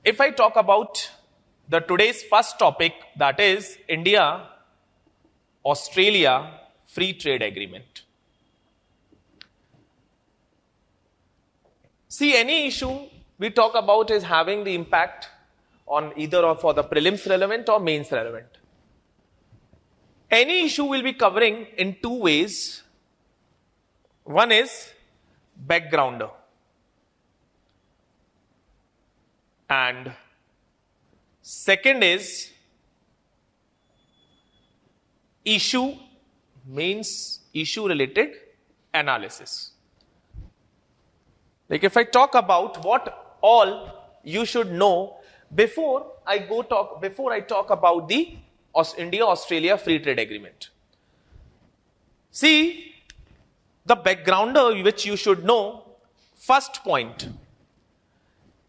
if I talk about the today's first topic, that is India-Australia Free Trade Agreement. See, any issue we talk about is having the impact on either or for the prelims relevant or mains relevant. Any issue will be covering in two ways. One is backgrounder, and second is issue, means issue related analysis. Like if I talk about what all you should know before I talk about the India-Australia Free Trade Agreement. See, the backgrounder which you should know, first point,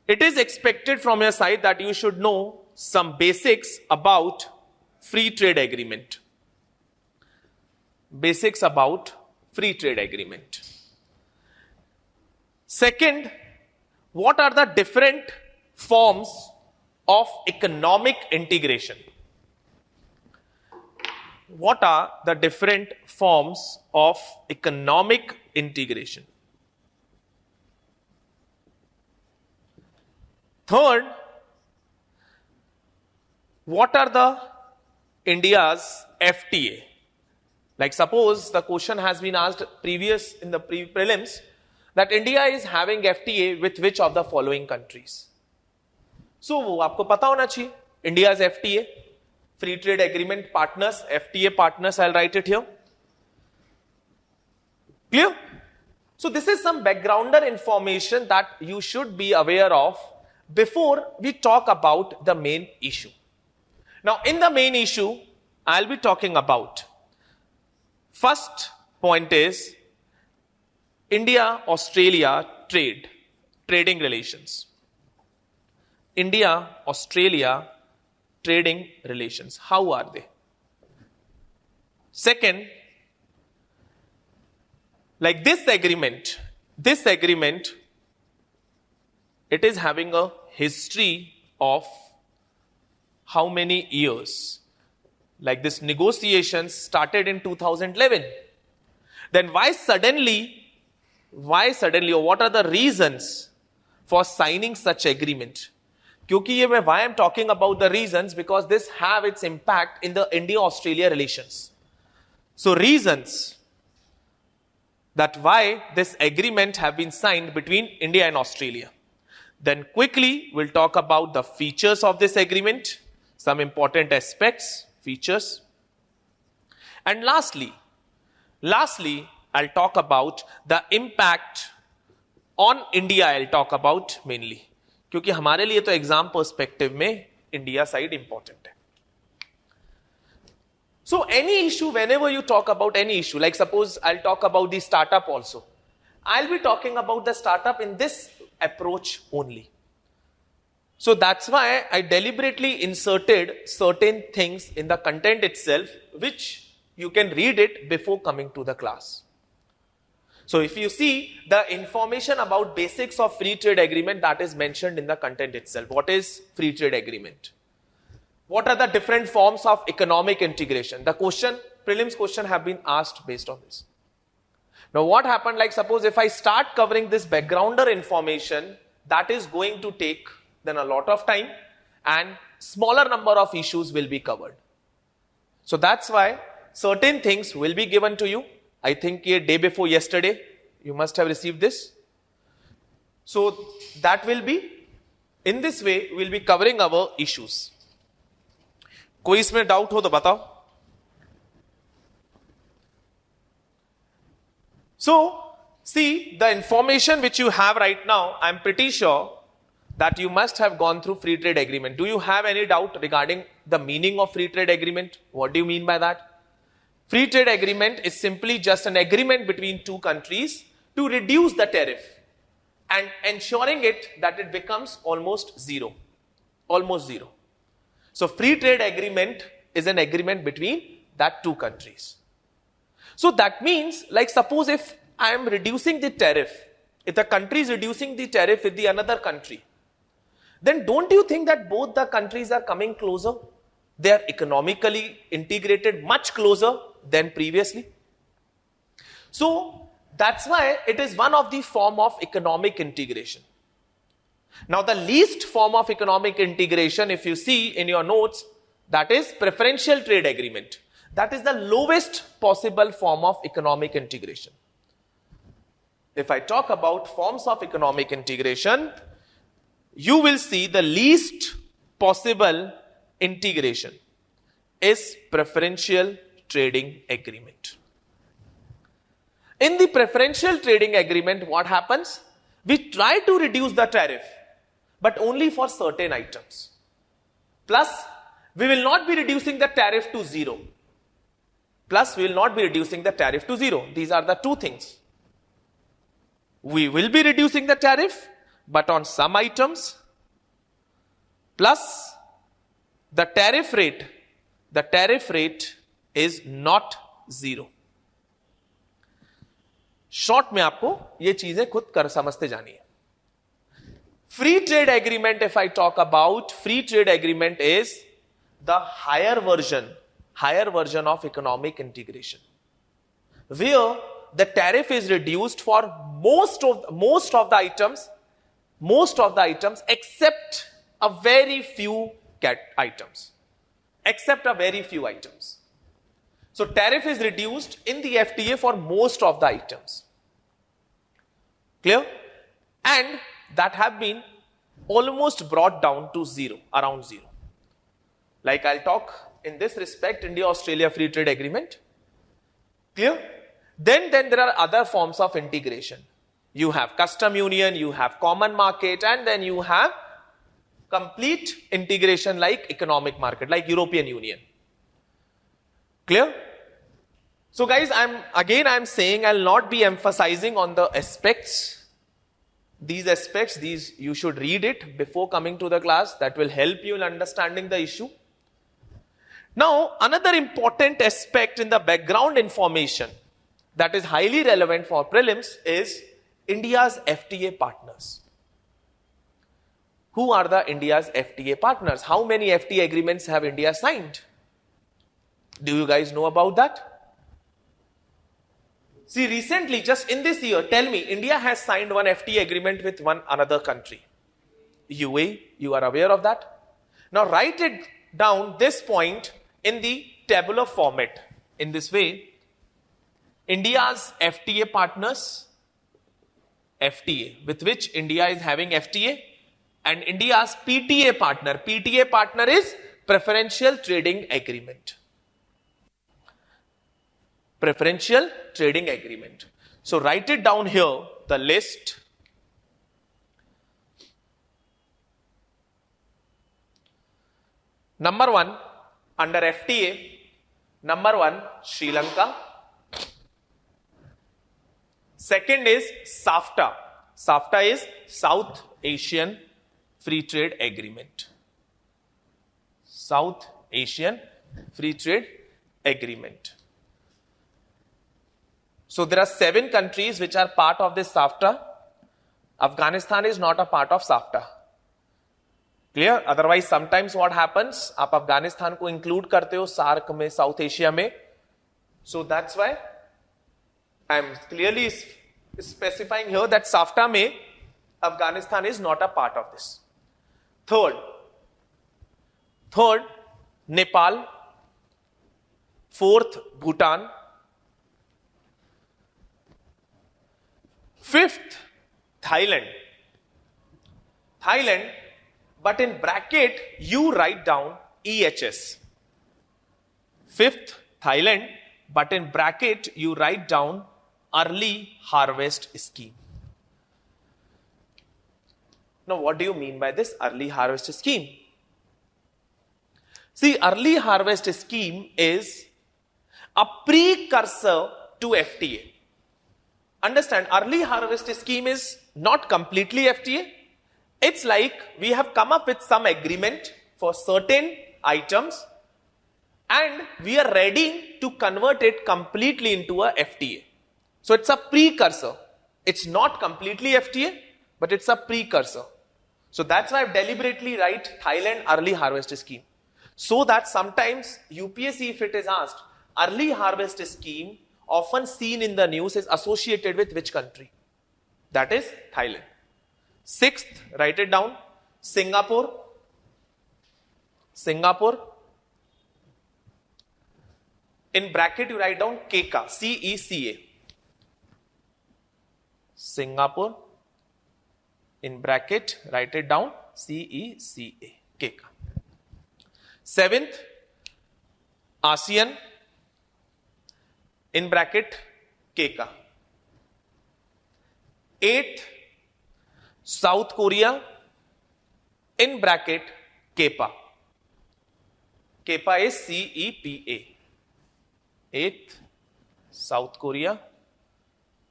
it is expected from your side that you should know some basics about free trade agreement. Basics about free trade agreement. Second, what are the different forms of economic integration? What are the different forms of economic integration? Third, what are the India's FTA? Like suppose the question has been asked previous in the prelims that India is having FTA with which of the following countries? So वो आपको पता होना चाहिए. India's FTA, Free Trade Agreement partners, FTA partners, I'll write it here. Clear? So this is some backgrounder information that you should be aware of before we talk about the main issue. Now in the main issue, I'll be talking about, first point is India-Australia trading relations. India-Australia trading relations. How are they? Second, like this agreement, it is having a history of how many years? Like this negotiations started in 2011. Then why suddenly, or what are the reasons for signing such agreement? Why I'm talking about the reasons, because this have its impact in the India-Australia relations. So reasons that why this agreement have been signed between India and Australia. Then quickly we'll talk about the features of this agreement, some important aspects, features. And lastly, I'll talk about the impact on India. I'll talk about mainly. क्योंकि हमारे लिए तो exam perspective में India side important है. So any issue, whenever you talk about any issue, like suppose I'll talk about the startup also. I'll be talking about the startup in this approach only. So that's why I deliberately inserted certain things in the content itself, which you can read it before coming to the class. So if you see the information about basics of free trade agreement, that is mentioned in the content itself. What is free trade agreement? What are the different forms of economic integration? The question, prelims question have been asked based on this. Now what happened, like suppose if I start covering this backgrounder information, that is going to take then a lot of time and smaller number of issues will be covered. So that's why certain things will be given to you. I think a day before yesterday, you must have received this. So that will be, in this way, we'll be covering our issues. कोई इसमें doubt हो तो बताओ. So, see, the information which you have right now, I'm pretty sure that you must have gone through free trade agreement. Do you have any doubt regarding the meaning of free trade agreement? What do you mean by that? Free trade agreement is simply just an agreement between two countries to reduce the tariff and ensuring it that it becomes almost zero. Almost zero. So free trade agreement is an agreement between that two countries. So that means, like suppose if I am reducing the tariff, if the country is reducing the tariff with the another country, then don't you think that both the countries are coming closer? They are economically integrated much closer than previously. So that's why it is one of the form of economic integration. Now the least form of economic integration, if you see in your notes, that is preferential trade agreement. That is the lowest possible form of economic integration. If I talk about forms of economic integration, you will see the least possible integration is preferential trading agreement. In the preferential trading agreement, what happens? We try to reduce the tariff, but only for certain items. Plus, we will not be reducing the tariff to zero. These are the two things. We will be reducing the tariff, but on some items, plus the tariff rate is not zero. Short में आपको ये चीजें खुद कर समझते जानी है. Free trade agreement, if I talk about, free trade agreement is the higher version of economic integration, where the tariff is reduced for most of the items except a very few items. So tariff is reduced in the FTA for most of the items. Clear? And that have been almost brought down to zero, around zero. Like I'll talk in this respect, India-Australia Free Trade Agreement. Clear? Then there are other forms of integration. You have custom union, you have common market, and then you have complete integration like economic market, like European Union. Clear? So guys, I'm saying I'll not be emphasizing on the aspects. These you should read it before coming to the class. That will help you in understanding the issue. Now, another important aspect in the background information that is highly relevant for prelims is India's FTA partners. Who are the India's FTA partners? How many FTA agreements have India signed? Do you guys know about that? See, recently, just in this year, tell me, India has signed one FTA agreement with one another country. UAE, you are aware of that? Now write it down, this point, in the tabular format. In this way, India's FTA partners, FTA, with which India is having FTA, and India's PTA partner is Preferential Trading Agreement. Preferential Trading Agreement. So write it down here, the list. Number 1, under FTA, number 1, Sri Lanka. Second is SAFTA. SAFTA is South Asian Free Trade Agreement. South Asian Free Trade Agreement. So there are 7 countries which are part of this SAFTA. Afghanistan is not a part of SAFTA. Clear? Otherwise, sometimes what happens, आप अफगानिस्तान को include करते हो SAARC में, South Asia में. So that's why I'm clearly specifying here that SAFTA में Afghanistan is not a part of this. Third, Nepal. Fourth, Bhutan. Fifth, Thailand, but in bracket you write down EHS. Fifth, Thailand, but in bracket you write down Early Harvest Scheme. Now what do you mean by this Early Harvest Scheme? See, Early Harvest Scheme is a precursor to FTA. Understand, Early Harvest Scheme is not completely FTA. It's like we have come up with some agreement for certain items and we are ready to convert it completely into a FTA. So it's a precursor. It's not completely FTA, but it's a precursor. So that's why I've deliberately write Thailand early harvest scheme. So that sometimes UPSC, if it is asked, early harvest scheme often seen in the news is associated with which country? That is Thailand. Sixth, write it down, Singapore. Singapore. In bracket you write down 𝐾𝐥𝐸𝐬, CECA. Singapore. In bracket, write it down, CECA, 𝐾𝐥𝐸𝐬. Seventh, ASEAN. In bracket, 𝐾𝐥𝐸𝐬. Eighth, South Korea. In bracket, 𝐾𝐸𝐴. 𝐾𝐸𝐴 is CEPA. Eighth, South Korea.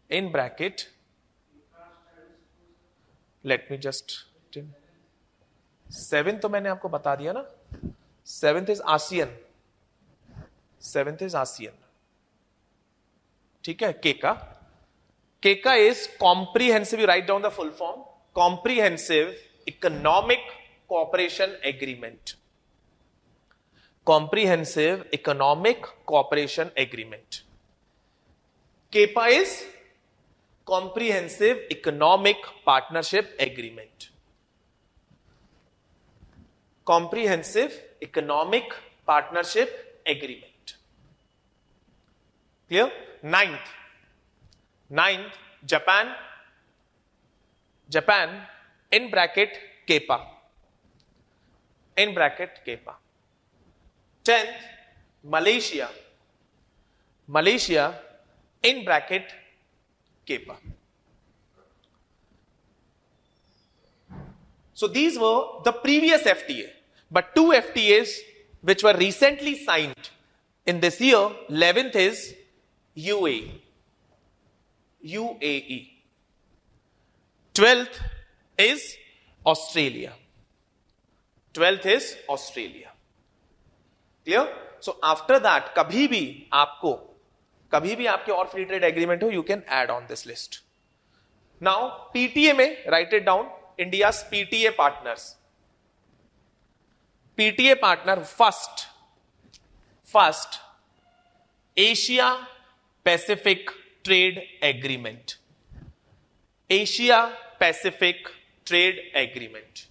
In bracket, let me just, seventh तो मैंने आपको बता दिया ना. Seventh is ASEAN. Seventh is ASEAN. ठीक है, 𝐾𝐥𝐸𝐬. 𝐾𝐥𝐸𝐬 is comprehensive, you write down the full form, Comprehensive Economic Cooperation Agreement. Comprehensive Economic Cooperation Agreement. 𝐾𝐸𝐴 is Comprehensive Economic Partnership Agreement. Comprehensive Economic Partnership Agreement. Clear? Ninth, Japan. Japan, in bracket, 𝐾𝐸𝐴. In bracket, 𝐾𝐸𝐴. 10th, Malaysia. Malaysia, in bracket, 𝐾𝐸𝐴. So these were the previous FTA, but two FTAs which were recently signed in this year. 11th is UAE. 12th is Australia. 12th is Australia. Clear? So after that, कभी भी आपके और free trade agreement हो, you can add on this list. Now PTA में write it down, India's PTA partners. PTA partner first Asia Pacific Trade Agreement. Asia Pacific Trade Agreement.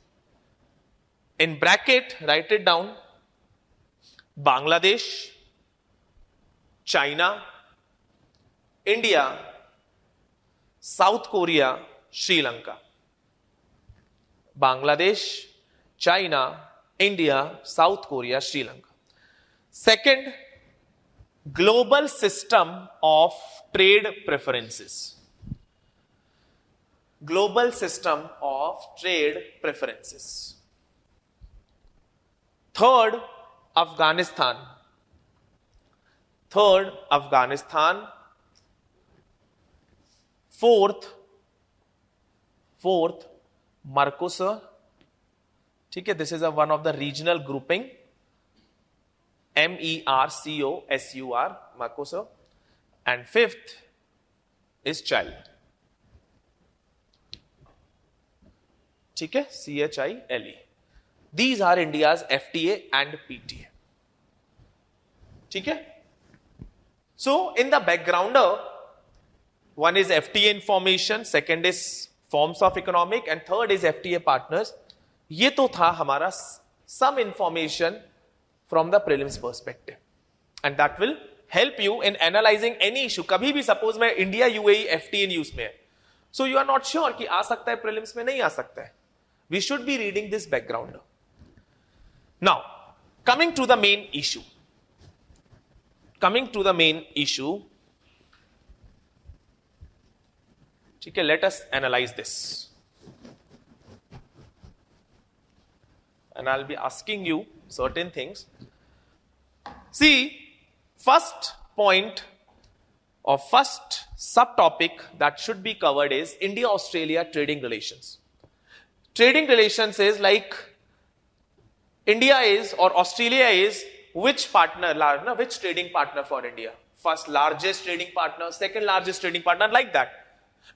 In bracket, write it down, Bangladesh, China, India, South Korea, Sri Lanka. Bangladesh, China, India, South Korea, Sri Lanka. Second, Global System of Trade Preferences. Global System of Trade Preferences. Third, Afghanistan. Fourth, Mercosur. ठीक है, this is one of the regional grouping. MERCOSUR, Mercosur. And fifth is Chile. ठीक है, CHILE. These are India's FTA and PTA. ठीक है? So in the backgrounder, one is FTA information, second is forms of economic, and third is FTA partners. ये तो था हमारा some information from the prelims perspective, and that will help you in analyzing any issue. कभी भी suppose मैं India UAE FTA news में है, so you are not sure कि आ सकता है prelims में, नहीं आ सकता है. We should be reading this backgrounder. Now, coming to the main issue. Okay, let us analyze this. And I'll be asking you certain things. See, first point or first subtopic that should be covered is India-Australia trading relations. Trading relations is like India is or Australia is which partner, which trading partner for India? First largest trading partner, second largest trading partner, like that.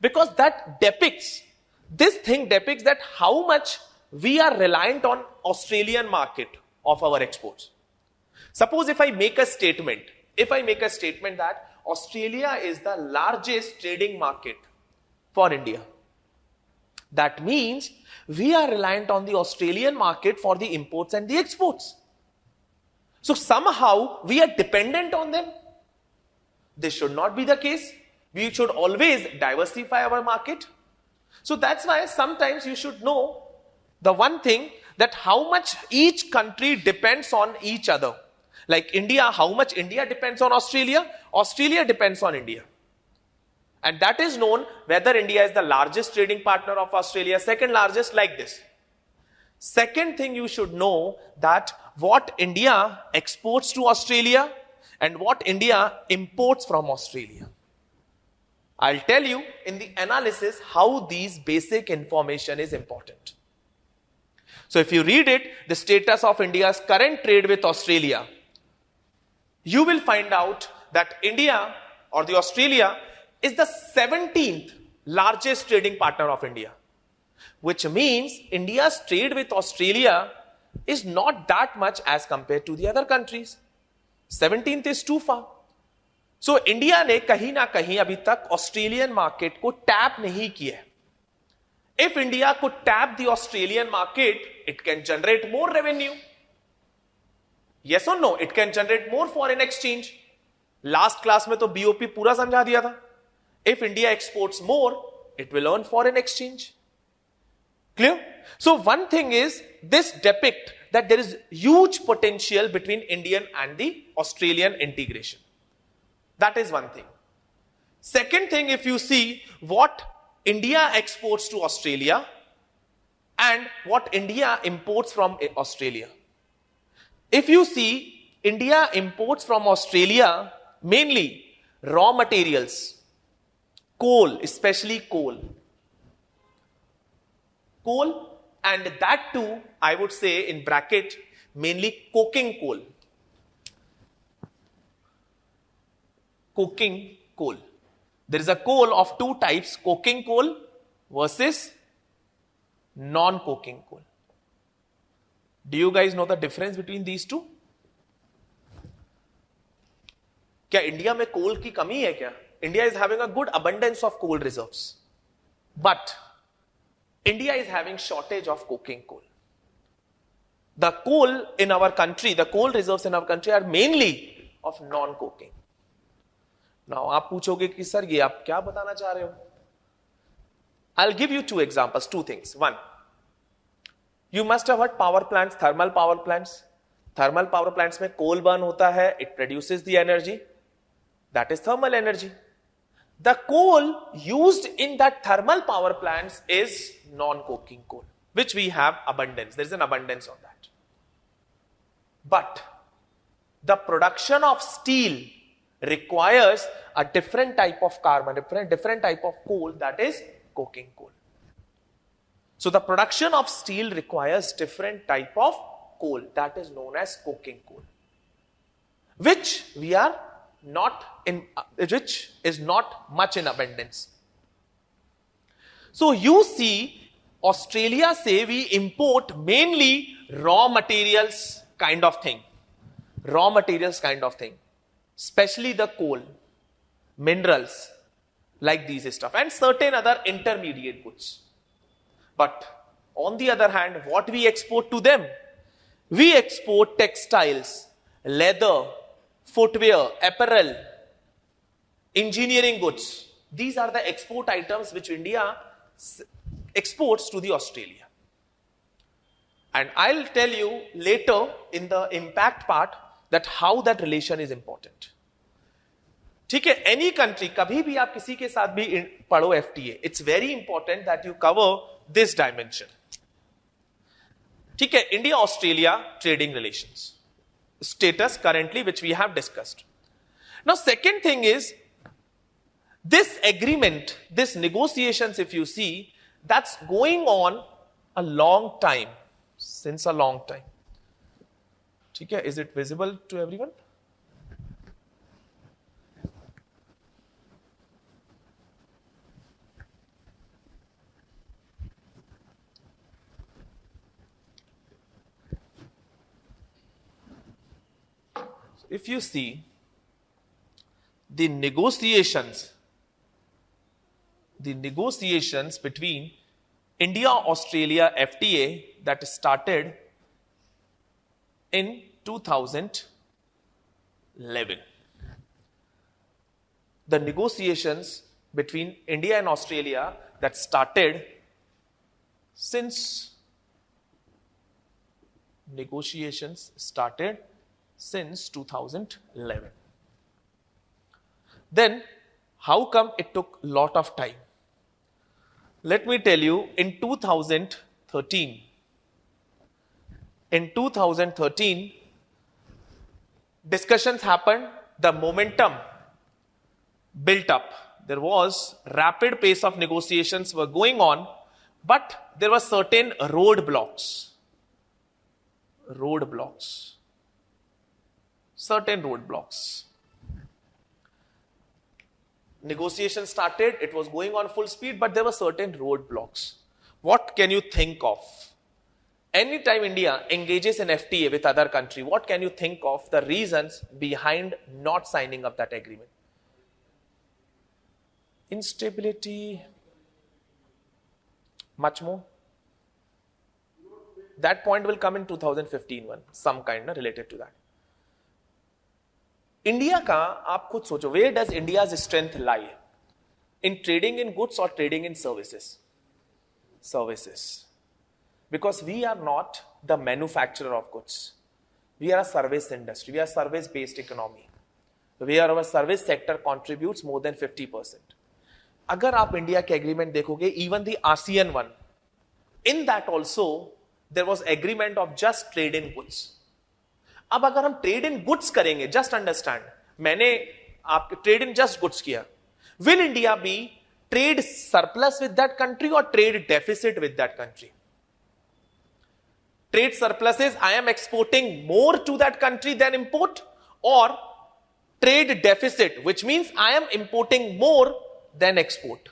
Because that depicts, this thing depicts that how much we are reliant on Australian market of our exports. Suppose if I make a statement that Australia is the largest trading market for India, that means we are reliant on the Australian market for the imports and the exports. So somehow we are dependent on them. This should not be the case. We should always diversify our market. So that's why sometimes you should know the one thing, that how much each country depends on each other. Like India, how much India depends on Australia, Australia depends on India. And that is known whether India is the largest trading partner of Australia, second largest, like this. Second thing you should know, that what India exports to Australia and what India imports from Australia. I'll tell you in the analysis how these basic information is important. So if you read it, the status of India's current trade with Australia, you will find out that India or the Australia is the 17th largest trading partner of India, which means India's trade with Australia is not that much as compared to the other countries. 17th is too far. So India ने कहीं ना कहीं अभी तक Australian market को tap नहीं किया. If India could tap the Australian market, it can generate more revenue. Yes or no? It can generate more foreign exchange. Last class में तो BOP पूरा समझा दिया था. If India exports more, it will earn foreign exchange. Clear? So one thing is, this depict that there is huge potential between Indian and the Australian integration. That is one thing. Second thing, if you see what India exports to Australia and what India imports from Australia. If you see, India imports from Australia mainly raw materials, coal, especially coal. Coal, and that too, I would say in bracket, mainly coking coal. Coking coal. There is a coal of two types, coking coal versus non-coking coal. Do you guys know the difference between these two? क्या India में कोल की कमी है क्या? India is having a good abundance of coal reserves. But India is having shortage of coking coal. The coal in our country, the coal reserves in our country are mainly of non-coking. Now, आप पूछोगे कि sir ये आप क्या बताना चाह रहे हो? I'll give you two examples, two things. One, you must have heard power plants, thermal power plants. Thermal power plants में coal burn होता है, it produces the energy. That is thermal energy. The coal used in that thermal power plants is non-coking coal, which we have abundance. There is an abundance of that. But the production of steel requires a different type of carbon, different type of coal, that is coking coal. So the production of steel requires different type of coal, that is known as coking coal, which we are not in, which is not much in abundance. So you see, Australia say we import mainly raw materials kind of thing, especially the coal, minerals, like these stuff, and certain other intermediate goods. But on the other hand, what we export to them? We export textiles, leather, footwear, apparel, engineering goods. These are the export items which India exports to the Australia. And I'll tell you later in the impact part that how that relation is important. ठीक है, any country, कभी भी आप किसी के साथ भी पढ़ो FTA, it's very important that you cover this dimension. ठीक है, India-Australia trading relations. Status currently, which we have discussed. Now, second thing is, this agreement, this negotiations, if you see, that's going on a long time, since a long time. ठीक है, is it visible to everyone? if you see the negotiations between India-Australia FTA that started in 2011. The negotiations between India and Australia that started since 2011. Then, how come it took a lot of time? Let me tell you, in 2013, discussions happened, the momentum built up. There was rapid pace of negotiations were going on, but there were certain roadblocks. Negotiation started, it was going on full speed, but there were certain roadblocks. What can you think of? Anytime India engages in FTA with other country, what can you think of the reasons behind not signing up that agreement? Instability, much more. That point will come in 2015 one, some kind related to that. India का आप खुद सोचो, where does India's strength lie? In trading in goods or trading in services? Services. Because we are not the manufacturer of goods. We are a service industry. We are a service-based economy. Where our service sector contributes more than 50%. अगर आप India के agreement देखोगे, even the ASEAN one, in that also there was agreement of just trade in goods. अब अगर हम trade in goods करेंगे, just understand, मैंने आप ट्रेड इन जस्ट गुड्स किया, will India be trade surplus with that country और trade deficit with that country? Trade surplus is I am exporting more to that country than import, और trade deficit which means I am importing more than export.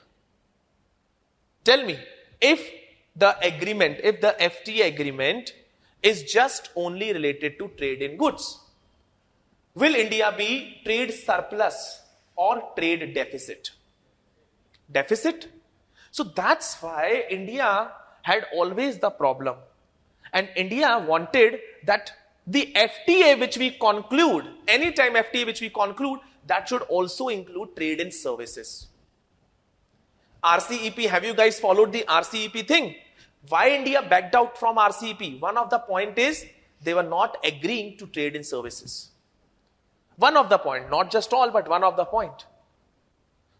Tell me, if the FTA agreement is just only related to trade in goods, will India be trade surplus or trade deficit? Deficit. So that's why India had always the problem, and India wanted that the FTA which we conclude, anytime FTA which we conclude, that should also include trade in services. RCEP, have you guys followed the RCEP thing? Why India backed out from RCEP? One of the point is they were not agreeing to trade in services. One of the point, not just all, but one of the point.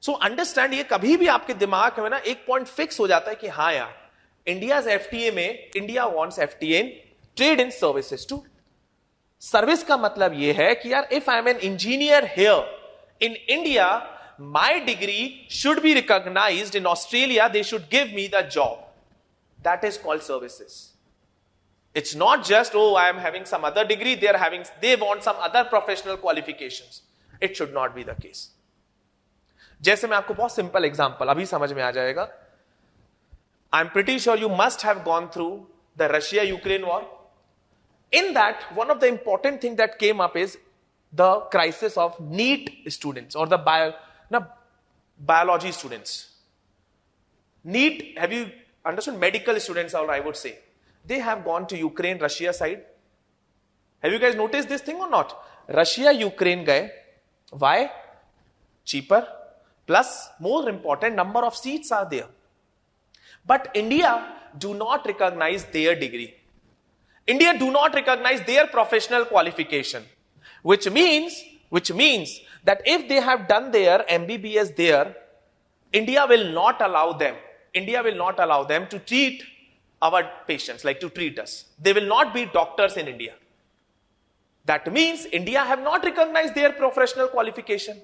So understand, ये कभी भी आपके दिमाग में ना एक point fix हो जाता है कि हाँ यार, India's FTA में India wants FTA in trade in services too. Service का मतलब ये है कि यार, if I am an engineer here in India, my degree should be recognized. In Australia, they should give me the job. That is called services. It's not just, oh, I am having some other degree, they want some other professional qualifications. It should not be the case. जैसे मैं आपको बहुत simple example अभी समझ में आ जाएगा. I'm pretty sure you must have gone through the Russia-Ukraine war. In that, one of the important things that came up is the crisis of NEET students or the biology students. NEET, have you understood? Medical students, or I would say, they have gone to Ukraine, Russia side. Have you guys noticed this thing or not? Russia, Ukraine gaye. Why? Cheaper. Plus, more important, number of seats are there. But India do not recognize their degree. India do not recognize their professional qualification. Which means that if they have done their MBBS there, India will not allow them to treat our patients, like to treat us. They will not be doctors in India. That means India have not recognized their professional qualification.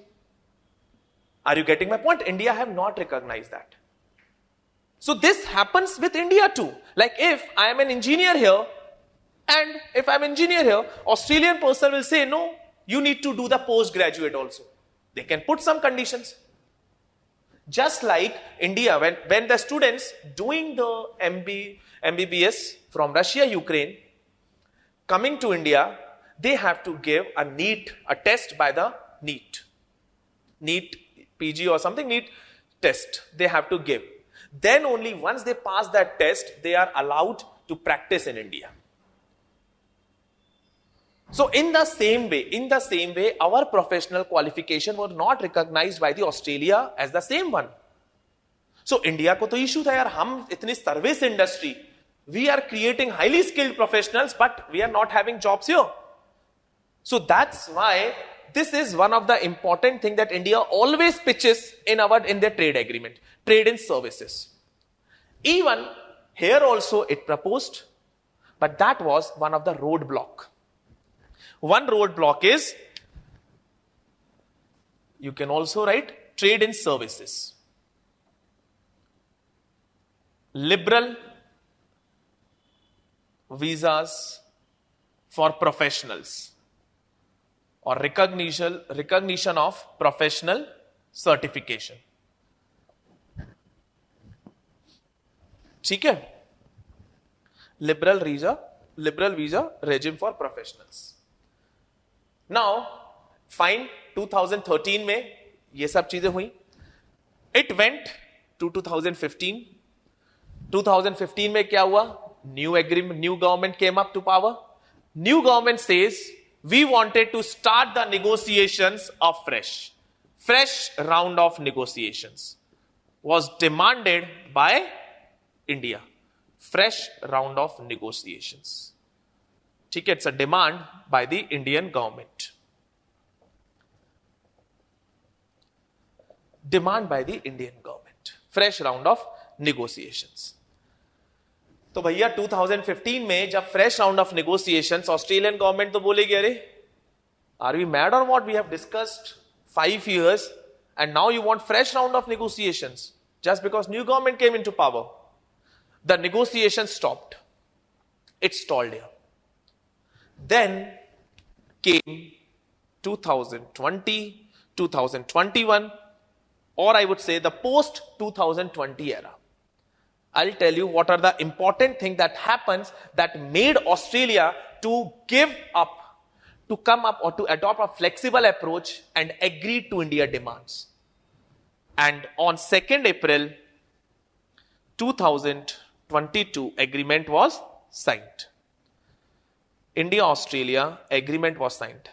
Are you getting my point? India have not recognized that. So this happens with India too. Like if I am an engineer here, and if I'm an engineer here, Australian person will say, no, you need to do the postgraduate also. They can put some conditions. Just like India, when the students doing the MBBS from Russia, Ukraine, coming to India, they have to give a test by the NEET PG or something, NEET test they have to give. Then only once they pass that test, they are allowed to practice in India. So in the same way, our professional qualification were not recognized by the Australia as the same one. So India को तो issue था यार, हम इतनी service industry, we are creating highly skilled professionals, but we are not having jobs here. So that's why this is one of the important thing that India always pitches in their trade agreement, trade in services. Even here also it proposed, but that was one of the roadblock. One roadblock is, you can also write trade in services. Liberal visas for professionals or recognition of professional certification. ठीक है? Liberal visa regime for professionals. Now, fine, 2013 में ये सब चीजें हुई. It went to 2015. 2015 में क्या हुआ? New government came up to power. New government says, we wanted to start the negotiations afresh. Fresh round of negotiations was demanded by India. Fresh round of negotiations. It's a demand by the Indian government. Demand by the Indian government. Fresh round of negotiations. तो भैया 2015 में जब fresh round of negotiations, Australian government तो बोलेगी अरे, are we mad or what? We have discussed 5 years and now you want fresh round of negotiations just because new government came into power. The negotiations stopped. It stalled here. Then came 2020, 2021, or I would say the post-2020 era. I'll tell you what are the important things that happens that made Australia to give up, to come up or to adopt a flexible approach and agree to India demands. And on 2nd April 2022, agreement was signed. India-Australia agreement was signed.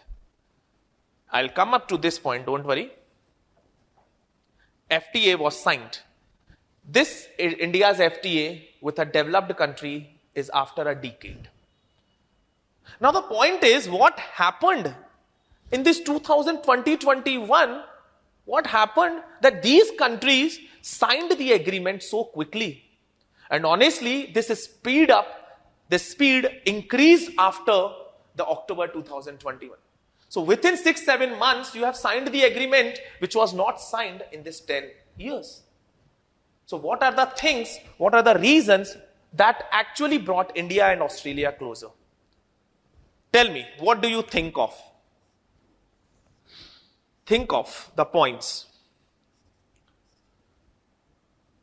I'll come up to this point, don't worry. FTA was signed. This India's FTA with a developed country is after a decade. Now the point is, what happened in this 2020-21? What happened that these countries signed the agreement so quickly? And honestly, this speed increased after the October 2021. So within 6-7 months, you have signed the agreement which was not signed in this 10 years. So what are the things, what are the reasons that actually brought India and Australia closer? Tell me, what do you think of? Think of the points.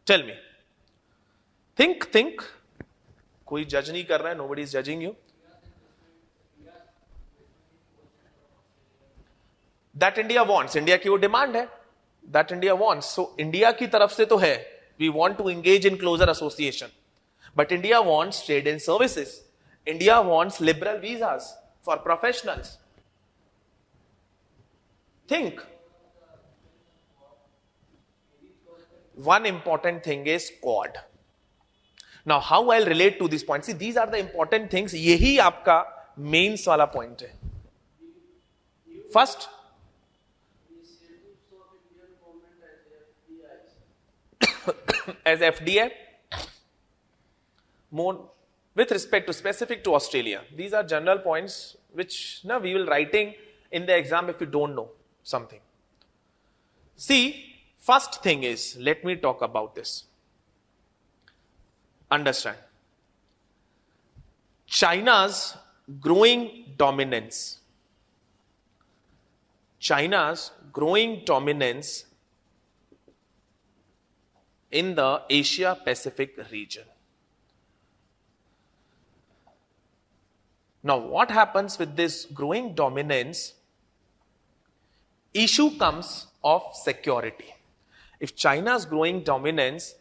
Tell me. Think. कोई जज नहीं कर रहा है, nobody is judging you. That India wants. India की वो demand है. That India wants. So India की तरफ से तो है. We want to engage in closer association. But India wants trade in services. India wants liberal visas for professionals. Think. One important thing is Quad. Now, how I'll relate to these points? See, these are the important things. यही आपका mains वाला point है. First, as FTA, more with respect to specific to Australia. These are general points which we will writing in the exam if you don't know something. See, first thing is, let me talk about this. Understand. China's growing dominance. China's growing dominance in the Asia Pacific region. Now, what happens with this growing dominance? Issue comes of security. If China's growing dominance,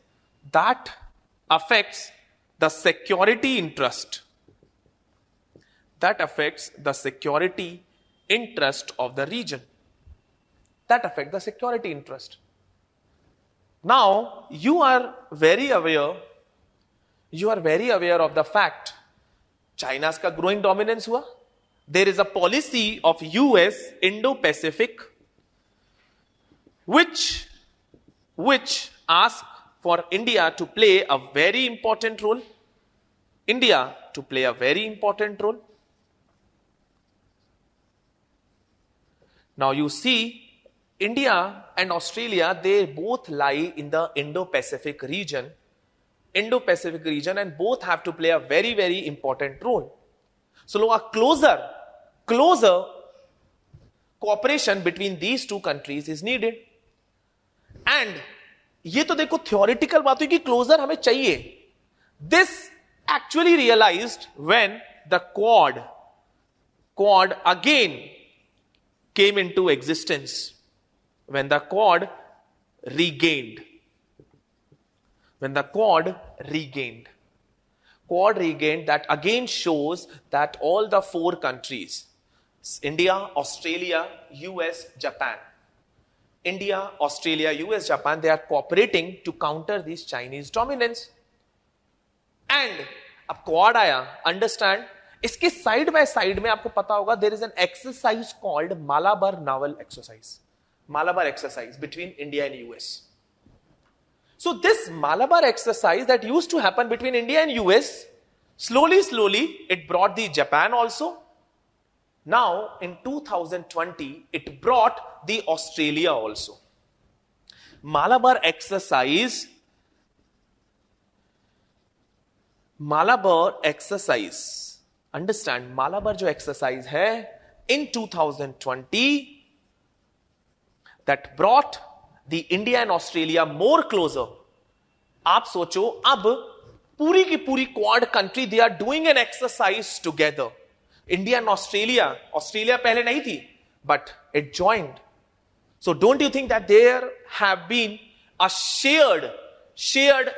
that affects the security interest. That affects the security interest of the region. That affects the security interest. Now, you are very aware of the fact China's का growing dominance हुआ. There is a policy of US Indo-Pacific which asks for India to play a very important role. India to play a very important role. Now you see, India and Australia, they both lie in the Indo-Pacific region. And both have to play a very, very important role. So a closer cooperation between these two countries is needed. And ये तो देखो theoretical बात हुई कि closer हमें चाहिए. This actually realized when the Quad again came into existence. When the Quad regained. Quad regained, that again shows that all the four countries, India, Australia, US, Japan. India, Australia, US, Japan, they are cooperating to counter this Chinese dominance. And अब Quad आया, understand, इसके side by side में आपको पता होगा there is an exercise called Malabar Naval Exercise. Malabar exercise between India and US. So this Malabar exercise that used to happen between India and US, slowly it brought the Japan also. Now in 2020, it brought the Australia also. Malabar exercise, understand, Malabar जो exercise है, in 2020, that brought the India and Australia more closer. आप सोचो, अब पूरी की पूरी Quad country, they are doing an exercise together. India and Australia पहले नहीं थी, but it joined. So don't you think that there have been a shared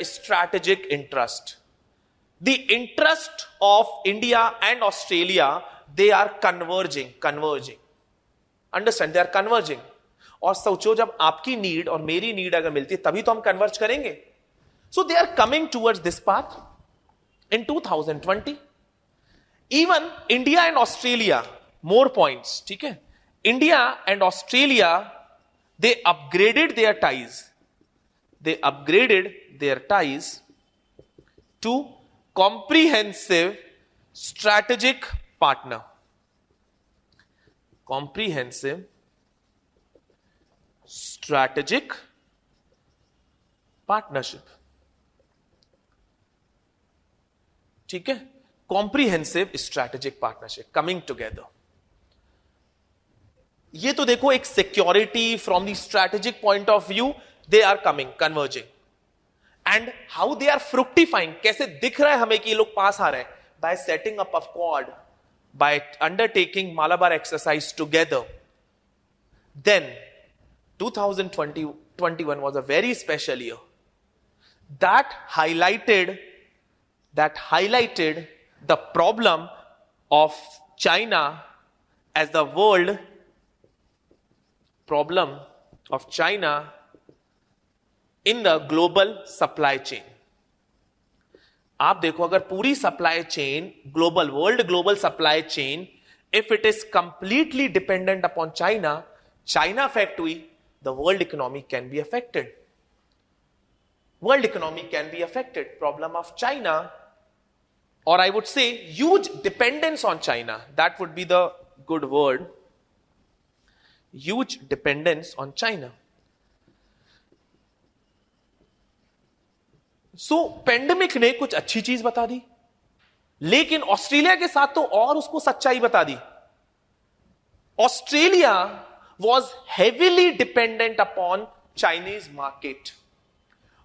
strategic interest? The interest of India and Australia, they are converging. Understand, they are converging. और सोचो जब आपकी need और मेरी need अगर मिलती है तभी तो हम कन्वर्ज करेंगे. So they are coming towards this path in 2020. Even India and Australia, more points, ठीक है? India and Australia, they upgraded their ties to comprehensive strategic partner. Comprehensive strategic partnership. ठीक है? Comprehensive strategic partnership coming together. ये तो देखो एक security from the strategic point of view, they are converging. And how they are fructifying, कैसे दिख रहा है हमें कि ये लोग पास आ रहे हैं? By setting up a Quad, by undertaking Malabar exercise together. Then 2021 was a very special year. That highlighted the problem of China as the world problem of China in the global supply chain. आप देखो अगर पूरी supply chain, world supply chain, if it is completely dependent upon China factory, the world economy can be affected. Problem of China, or I would say huge dependence on China. That would be the good word. Huge dependence on China. So pandemic ने कुछ अच्छी चीज बता दी, लेकिन Australia के साथ तो और उसको सच्चाई बता दी. Australia was heavily dependent upon Chinese market.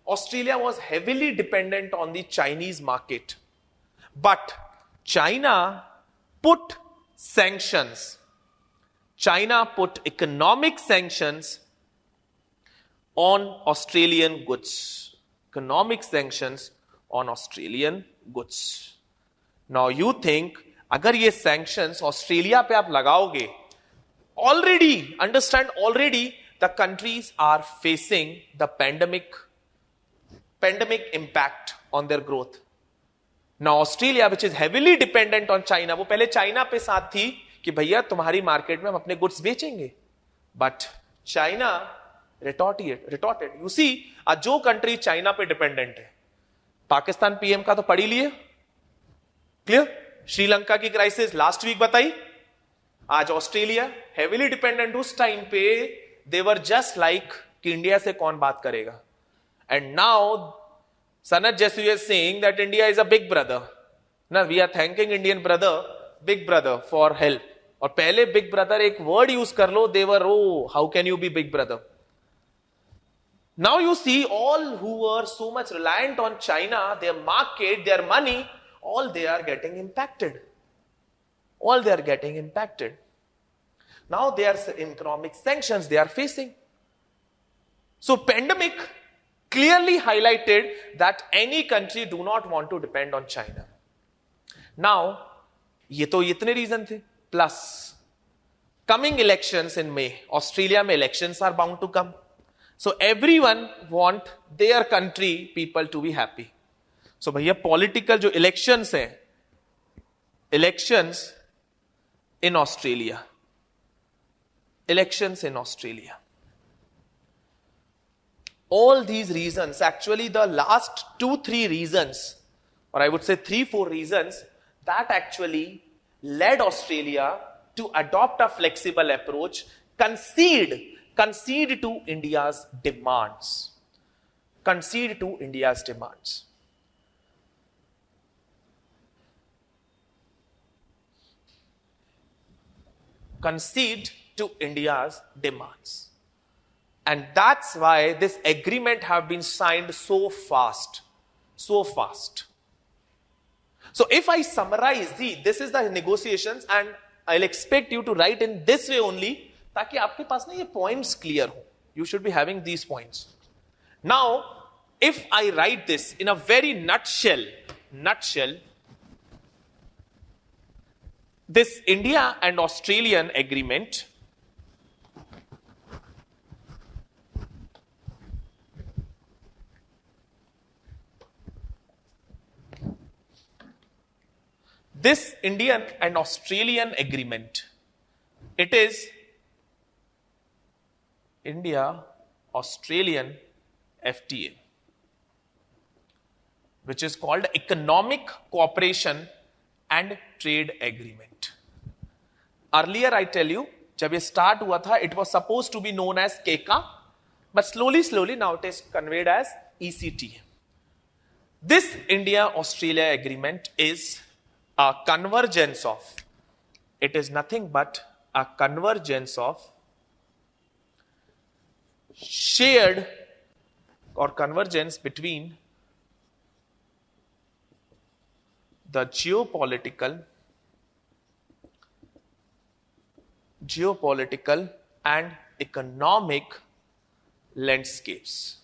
Australia was heavily dependent on the Chinese market. But China put sanctions. China put economic sanctions on Australian goods. Economic sanctions on Australian goods. Now you think, अगर ये sanctions Australia पे आप लगाओगे, already, understand, already the countries are facing the pandemic impact on their growth. Now Australia, which is heavily dependent on China, वो पहले China पे साथ थी कि भैया तुम्हारी मार्केट में हम अपने गुड्स बेचेंगे, but China retorted. You see, जो कंट्री चाइना पे डिपेंडेंट है, पाकिस्तान पीएम का तो पढ़ ही लिए, क्लियर. श्रीलंका की क्राइसिस लास्ट वीक बताई. आज ऑस्ट्रेलिया हेवीली डिपेंडेंट. उस टाइम पे देवर जस्ट लाइक कि इंडिया से कौन बात करेगा. And now Sanath Jayasuriya saying that India is a big brother. ना, we are thanking Indian brother, big brother for help. और पहले बिग ब्रदर एक वर्ड यूज कर लो, they were oh how can you be big brother. Now you see all who are so much reliant on China, their market, their money, all they are getting impacted. All they are getting impacted. Now they are economic sanctions they are facing. So pandemic clearly highlighted that any country do not want to depend on China. Now, ये तो इतने reason थे. Plus, coming elections in May, Australia में elections are bound to come. So everyone want their country people to be happy. सो भैया political जो elections हैं, elections in Australia, elections in Australia, all these reasons, actually the last 2-3 reasons, or I would say 3-4 reasons, that actually led Australia to adopt a flexible approach, concede to India's demands. Concede to India's demands. Concede to India's demands. And that's why this agreement have been signed so fast. So fast. So if I summarize, this is the negotiations and I'll expect you to write in this way only, ताकि आपके पास ना ये points clear हो. You should be having these points. Now, if I write this in a very nutshell, this India and Australian agreement it is India-Australian FTA, which is called Economic Cooperation and Trade Agreement. Earlier I tell you, जब ये start हुआ था, it was supposed to be known as KECA, but slowly now it is conveyed as ECT. This India-Australia agreement is a convergence of, it is nothing but a convergence of shared or convergence between the geopolitical and economic landscapes.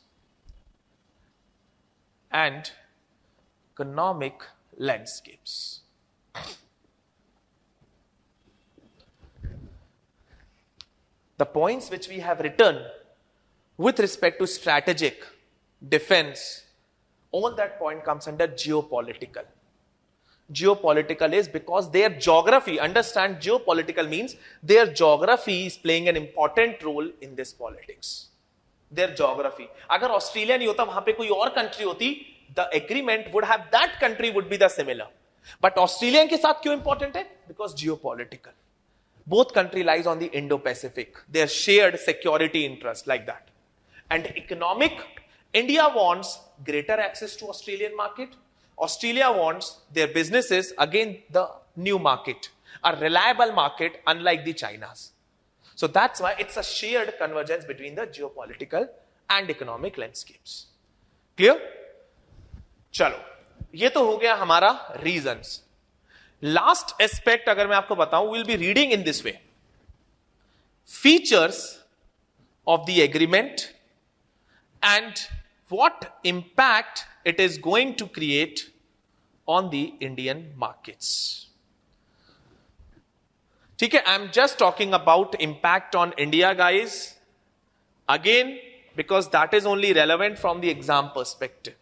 The points which we have written with respect to strategic, defense, all that point comes under geopolitical. Geopolitical is because their geography, understand, geopolitical means their geography is playing an important role in this politics. Their geography. अगर Australia नहीं होता, वहां पे कोई और country होती, the agreement would have, that country would be the similar. But Australia के साथ क्यों important है? Because geopolitical. Both country lies on the Indo-Pacific. Their shared security interest, like that. And economic, India wants greater access to Australian market. Australia wants their businesses, again, the new market, a reliable market, unlike the China's. So that's why it's a shared convergence between the geopolitical and economic landscapes. Clear? चलो, ये तो हो गया हमारा reasons. Last aspect अगर मैं आपको बताऊं, will be reading in this way, features of the agreement and what impact it is going to create on the Indian markets. ठीक है, I'm just talking about impact on India, guys. Again, because that is only relevant from the exam perspective.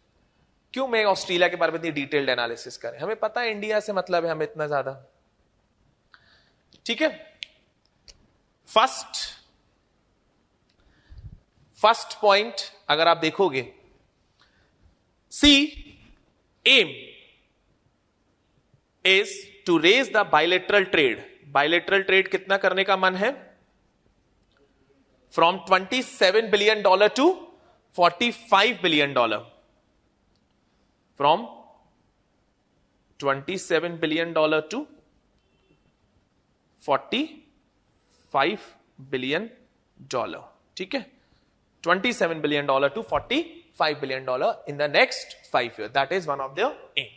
क्यों मैं Australia के बारे में इतनी detailed analysis करें? हमें पता है इंडिया से मतलब है हमें इतना ज्यादा. ठीक है, फर्स्ट पॉइंट अगर आप देखोगे, C M is to raise the bilateral trade. Bilateral trade कितना करने का मन है? From $27 billion to $45 billion. From $27 billion to $45 billion. ठीक है, $27 billion to $45 billion in the next 5 years. That is one of their aim.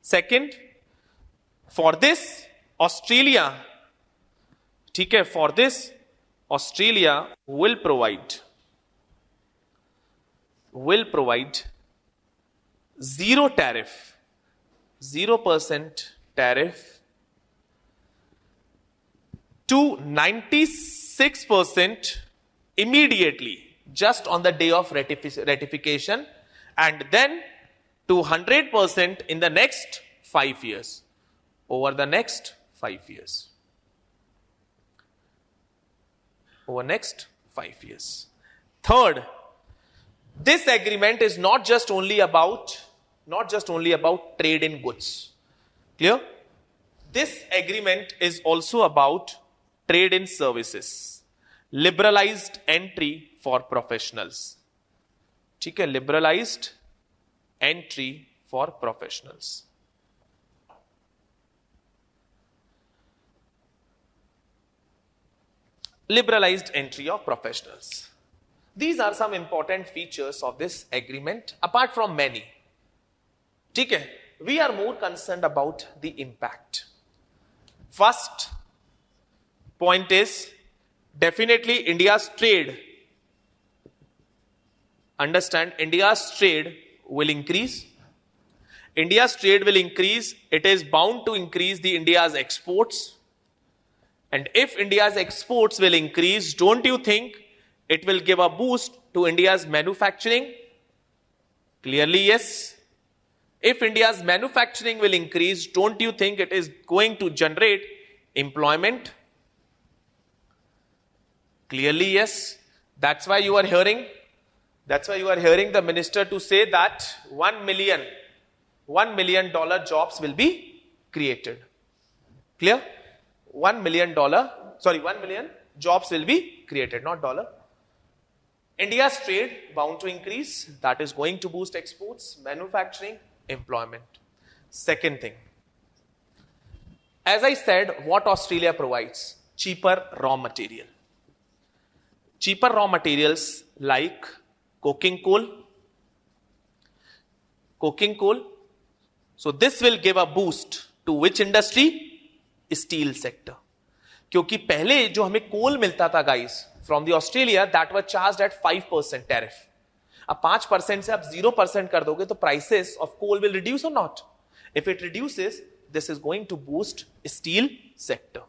Second, for this Australia, ठीक है, for this Australia will provide 0 tariff, 0% tariff to 96% immediately, just on the day of ratification, and then to 100% in the next 5 years, over the next 5 years. Over next 5 years. Third, this agreement is not just only about trade in goods. Clear? This agreement is also about trade in services, liberalized entry for professionals. ठीक है, liberalized entry for professionals. Liberalized entry of professionals. These are some important features of this agreement, apart from many. ठीक है, we are more concerned about the impact. First point is definitely India's trade. Understand, India's trade will increase. India's trade will increase. It is bound to increase the India's exports. And if India's exports will increase, don't you think it will give a boost to India's manufacturing? Clearly, yes. If India's manufacturing will increase, don't you think it is going to generate employment? Clearly, yes. That's why you are hearing the minister to say that $1 million jobs will be created. Clear? $1 million jobs will be created, not dollar. India's trade bound to increase. That is going to boost exports, manufacturing, employment. Second thing, as I said, what Australia provides? Cheaper raw material. Cheaper raw materials like coking coal. So this will give a boost to which industry? Steel sector. क्योंकि पहले जो हमें coal मिलता था guys from the Australia, that was charged at 5% tariff. अब 5% से आप 0% कर दोगे तो prices of coal will reduce और not? If it reduces, this is going to boost steel sector.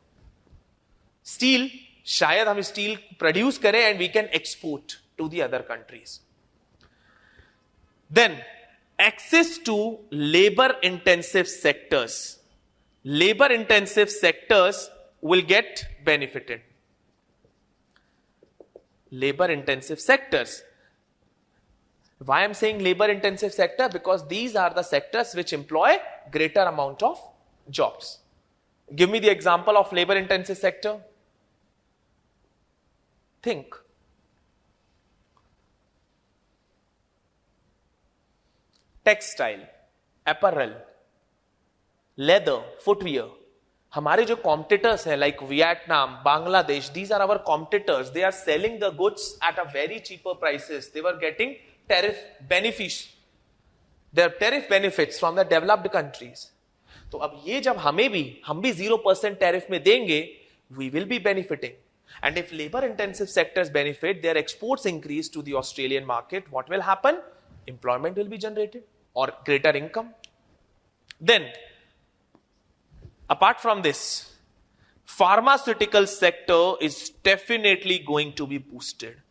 Steel, शायद हम स्टील प्रोड्यूस करें and we can export to the other countries. Then access to labour intensive sectors. Labor intensive sectors will get benefited. Labor intensive sectors. Why I'm saying labor intensive sector? Because these are the sectors which employ greater amount of jobs. Give me the example of labor intensive sector. Think. Textile, apparel, leather, footwear. हमारे जो competitors हैं like Vietnam, Bangladesh, these are our competitors. They are selling the goods at a very cheaper prices. They were getting tariff benefits. Their tariff benefits from the developed countries. तो अब ये जब हम भी 0% tariff में देंगे, we will be benefiting. And if labor intensive sectors benefit, their exports increase to the Australian market, what will happen? Employment will be generated or greater income. Then, apart from this, pharmaceutical sector is definitely going to be boosted.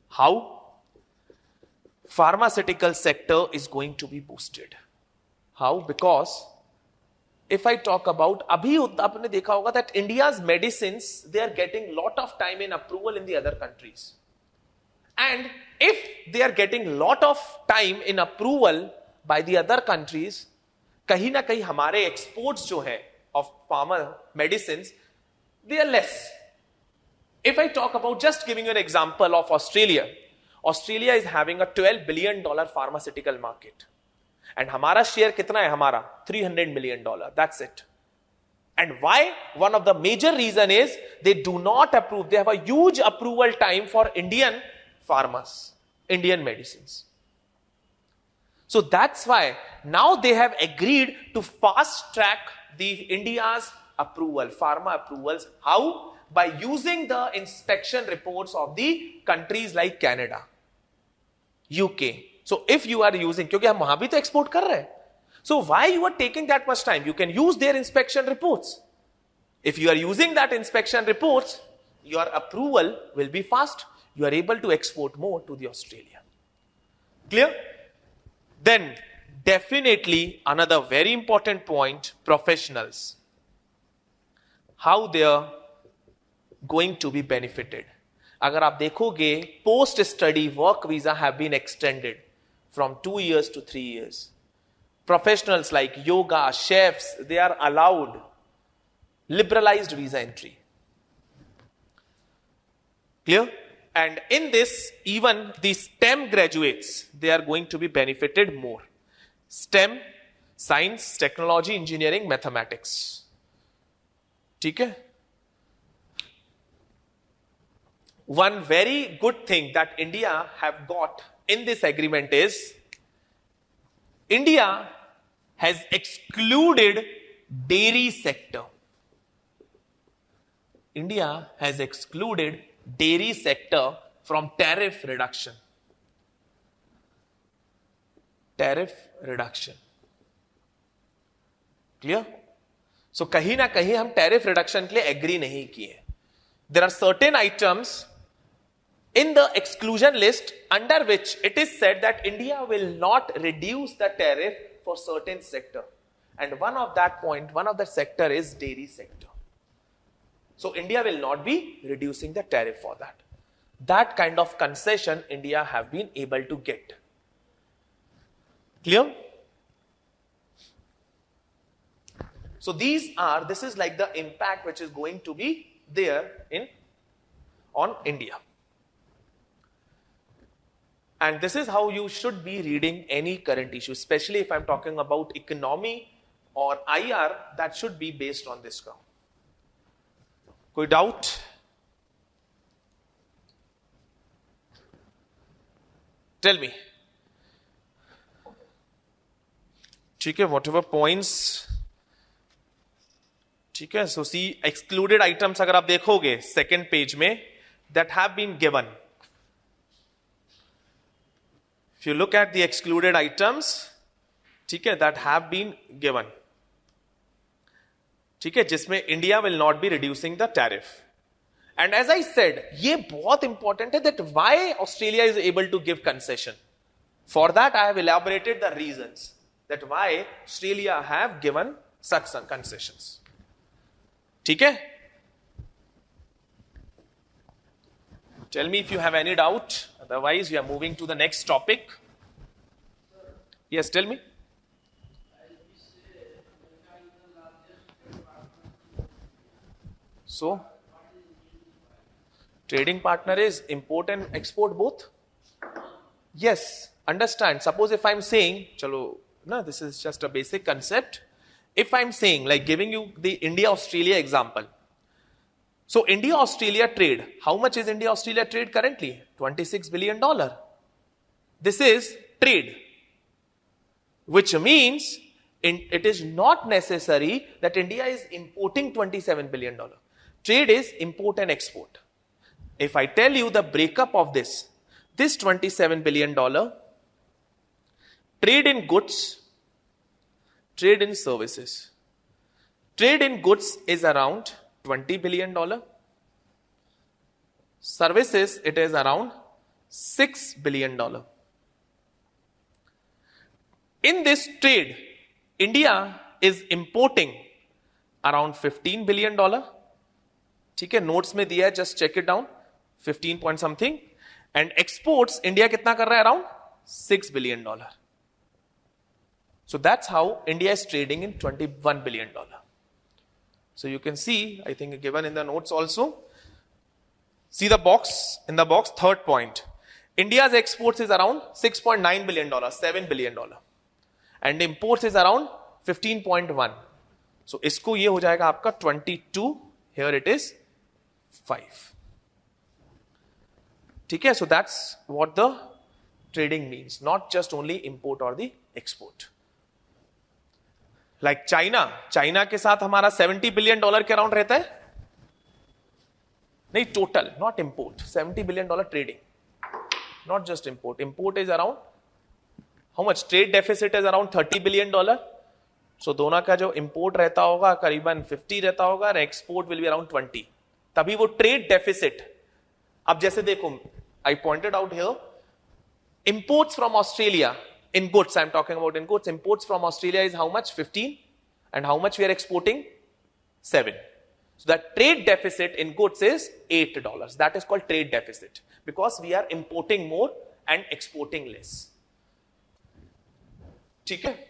How? Pharmaceutical sector is going to be boosted. How? Because if I talk about, abhi aapne dekha hoga that India's medicines, they are getting lot of time in approval in the other countries. And if they are getting lot of time in approval by the other countries, kahin na kahin hamare exports jo hai of pharma medicines, they are less. If I talk about, just giving you an example of Australia, Australia is having a $12 billion pharmaceutical market. And हमारा share कितना है? हमारा $300 million. That's it. And why? One of the major reason is they do not approve. They have a huge approval time for Indian pharmas, Indian medicines. So that's why now they have agreed to fast track the India's approval, pharma approvals. How? By using the inspection reports of the countries like Canada, UK. So if you are using, क्योंकि हम वहां भी तो export कर रहे हैं, so why you are taking that much time? You can use their inspection reports. If you are using that inspection reports, your approval will be fast. You are able to export more to the Australia. Clear? Then definitely another very important point, professionals. How they are going to be benefited. अगर आप देखोगे, post study work visa have been extended from 2 years to 3 years. Professionals like yoga, chefs, they are allowed liberalized visa entry. Clear? And in this, even the STEM graduates, they are going to be benefited more. STEM, science, technology, engineering, mathematics. ठीक है? One very good thing that India have got in this agreement is India has excluded dairy sector. India has excluded dairy sector from tariff reduction. Tariff reduction. Clear? So कहीं ना कहीं हम tariff reduction के लिए agree नहीं किए. There are certain items in the exclusion list under which it is said that India will not reduce the tariff for certain sector. And one of the sector is dairy sector. So India will not be reducing the tariff for that. That kind of concession India have been able to get. Clear? So this is like the impact which is going to be there on India. And this is how you should be reading any current issue, especially if I'm talking about economy or IR, that should be based on this ground. कोई doubt? Tell me. ठीक है, whatever points. ठीक है, so see excluded items अगर आप देखोगे second page में that have been given. If you look at the excluded items, ठीक है, that have been given. ठीक है, जिसमें India will not be reducing the tariff. And as I said, ये बहुत important है that why Australia is able to give concession. For that I have elaborated the reasons that why Australia have given such concessions. ठीक है? Tell me if you have any doubt. Otherwise, we are moving to the next topic. Yes, tell me. So, trading partner is import and export both? Yes, understand. Suppose if I'm saying, chalo, no, this is just a basic concept. If I'm saying, like giving you the India-Australia example. So India-Australia trade, how much is India-Australia trade currently? $26 billion. This is trade, which means it is not necessary that India is importing $27 billion. Trade is import and export. If I tell you the breakup of this $27 billion, trade in goods, trade in services. Trade in goods is around $20 billion. Services, it is around $6 billion. In this trade, India is importing around $15 billion. ठीक है, notes में दिया है, just check it down, 15 point something. And exports, India कितना कर रहा है? Around $6 billion. So that's how India is trading in $21 billion. So you can see, I think given in the notes also. See the box, in the box, third point. India's exports is around $6.9 billion, $7 billion. And imports is around 15.1. So इसको ये हो जाएगा आपका 22, here it is 5. ठीक है, so that's what the trading means, not just only import or the export. Like China के साथ हमारा $70 billion के अराउंड रहता है, नहीं total, not import, $70 billion trading, not just import. Import is around, how much? Trade deficit is around $30 billion. So दोनों का जो import रहता होगा करीबन 50 रहता होगा और export will be around 20. तभी वो trade deficit. अब जैसे देखो, I pointed out here, imports from Australia in goods, I'm talking about in goods, imports from Australia is how much? 15. And how much we are exporting? 7. So that trade deficit in goods is $8. That is called trade deficit because we are importing more and exporting less. ठीक है?